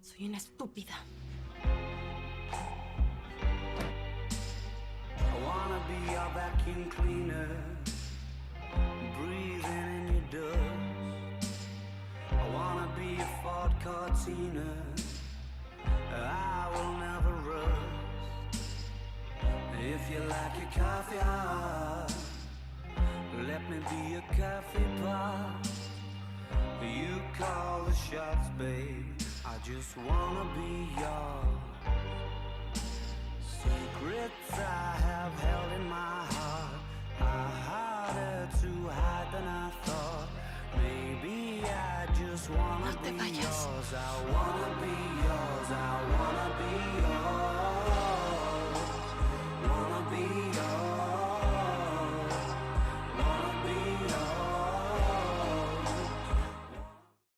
Soy una estúpida. I wanna be your vacuum cleaner, breathing in your dust. I wanna be a Ford Cortina, I will never rust. If you like your coffee hot, let me be a coffee pot. You call the shots, babe, I just wanna be yours. Secrets I have held in my heart are harder to hide than I thought. Maybe I just wanna No te be vayas. yours. I wanna be yours. I wanna be yours. Wanna be yours.